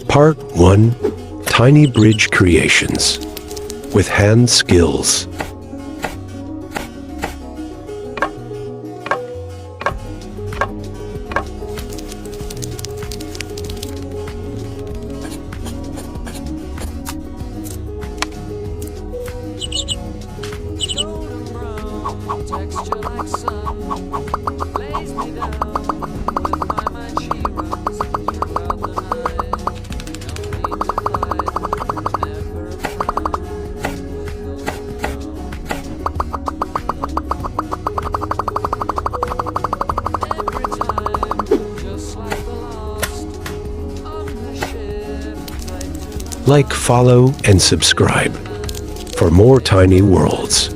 Part 1. Tiny Bridge Creations with Hand Skills. Texture like sun lays me down. With my mind she runs throughout the night. No need to fight, never a frown. With golden brown. Every time, just like the lost on the ship, tied to Like, follow, and subscribe for more tiny worlds.